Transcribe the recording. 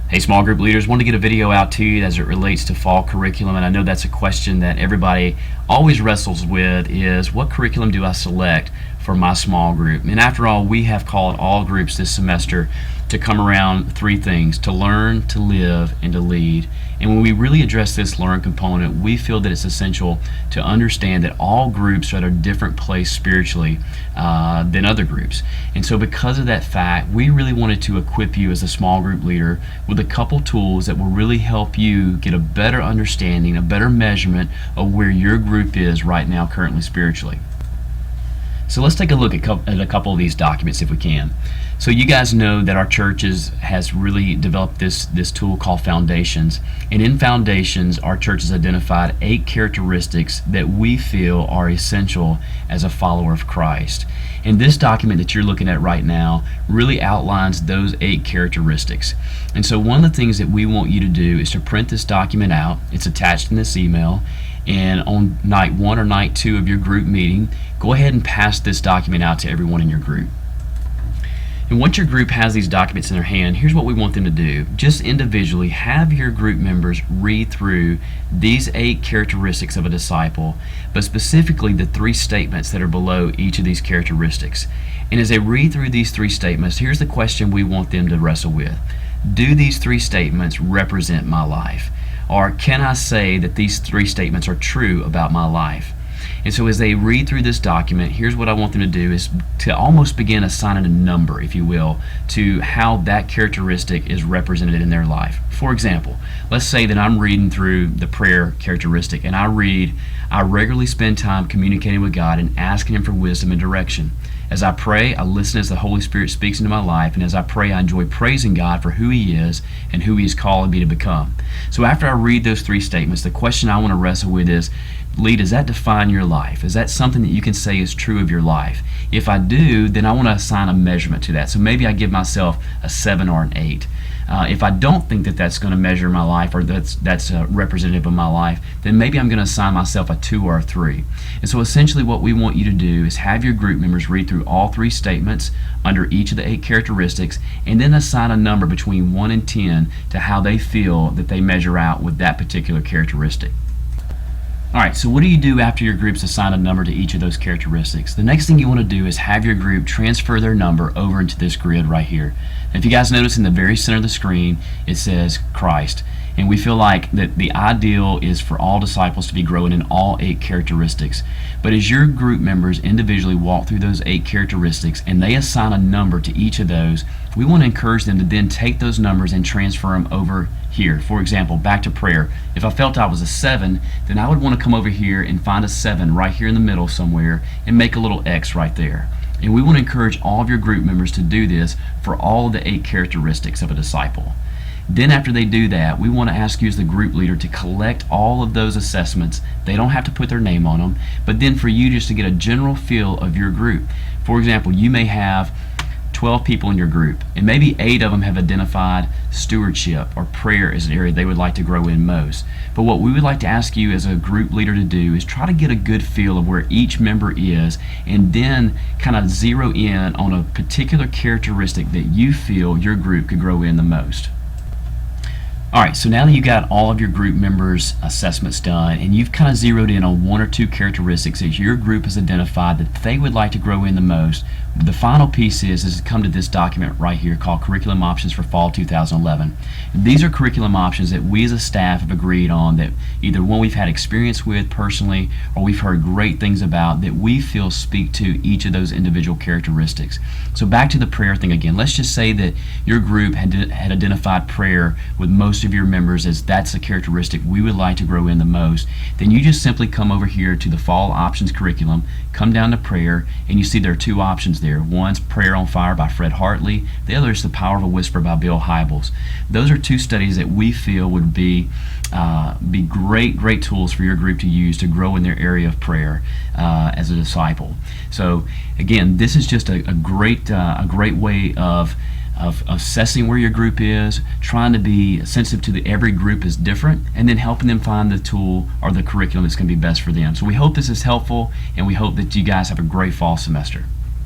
Hey, small group leaders, want to get a video out to you as it relates to fall curriculum, and I know that's a question that everybody always wrestles with, is what curriculum do I select for my small group? And after all, we have called all groups this semester to come around three things: to learn, to live, and to lead. And when we really address this learn component, we feel that it's essential to understand that all groups are at a different place spiritually than other groups. And so because of that fact, we really wanted to equip you as a small group leader with a couple tools that will really help you get a better understanding, a better measurement of where your group is right now currently spiritually. So let's take a look at a couple of these documents if we can. So you guys know that our church has really developed this tool called Foundations. And in Foundations, our church has identified 8 characteristics that we feel are essential as a follower of Christ. And this document that you're looking at right now really outlines those 8 characteristics. And so one of the things that we want you to do is to print this document out. It's attached in this email. And on night 1 or night 2 of your group meeting, go ahead and pass this document out to everyone in your group. And once your group has these documents in their hand, here's what we want them to do. Just individually have your group members read through these 8 characteristics of a disciple, but specifically the 3 statements that are below each of these characteristics. And as they read through these 3 statements, here's the question we want them to wrestle with. Do these 3 statements represent my life? Or can I say that these 3 statements are true about my life? And so as they read through this document, here's what I want them to do, is to almost begin assigning a number, if you will, to how that characteristic is represented in their life. For example, let's say that I'm reading through the prayer characteristic, and I read, I regularly spend time communicating with God and asking Him for wisdom and direction. As I pray, I listen as the Holy Spirit speaks into my life, and as I pray, I enjoy praising God for who He is and who He is calling me to become. So after I read those 3 statements, the question I want to wrestle with is, Lee, does that define your life? Is that something that you can say is true of your life? If I do, then I want to assign a measurement to that. So maybe I give myself a 7 or an 8. If I don't think that that's going to measure my life, or that's representative of my life, then maybe I'm going to assign myself a 2 or a 3. And so essentially what we want you to do is have your group members read through all 3 statements under each of the 8 characteristics, and then assign a number between 1 and 10 to how they feel that they measure out with that particular characteristic. Alright, so what do you do after your groups assign a number to each of those characteristics? The next thing you want to do is have your group transfer their number over into this grid right here. And if you guys notice, in the very center of the screen it says Christ. And we feel like that the ideal is for all disciples to be growing in all 8 characteristics. But as your group members individually walk through those 8 characteristics and they assign a number to each of those, we want to encourage them to then take those numbers and transfer them over here. For example, back to prayer. If I felt I was a 7, then I would want to come over here and find a 7 right here in the middle somewhere and make a little X right there. And we want to encourage all of your group members to do this for all of the 8 characteristics of a disciple. Then after they do that, we want to ask you as the group leader to collect all of those assessments. They don't have to put their name on them, but then for you just to get a general feel of your group. For example, you may have 12 people in your group, and maybe 8 of them have identified stewardship or prayer as an area they would like to grow in most. But what we would like to ask you as a group leader to do is try to get a good feel of where each member is, and then kind of zero in on a particular characteristic that you feel your group could grow in the most. Alright, so now that you got all of your group members' assessments done, and you've kind of zeroed in on 1 or 2 characteristics that your group has identified that they would like to grow in the most, the final piece is to come to this document right here called Curriculum Options for Fall 2011. And these are curriculum options that we as a staff have agreed on, that either one we've had experience with personally or we've heard great things about, that we feel speak to each of those individual characteristics. So back to the prayer thing again. Let's just say that your group had identified prayer with most of your members as that's the characteristic we would like to grow in the most. Then you just simply come over here to the Fall Options curriculum, come down to prayer, and you see there are 2 options there. One's Prayer on Fire by Fred Hartley. The other is The Power of a Whisper by Bill Hybels. Those are 2 studies that we feel would be great tools for your group to use to grow in their area of prayer as a disciple. So again, this is just a great way of assessing where your group is, trying to be sensitive to that every group is different, and then helping them find the tool or the curriculum that's going to be best for them. So we hope this is helpful, and we hope that you guys have a great fall semester.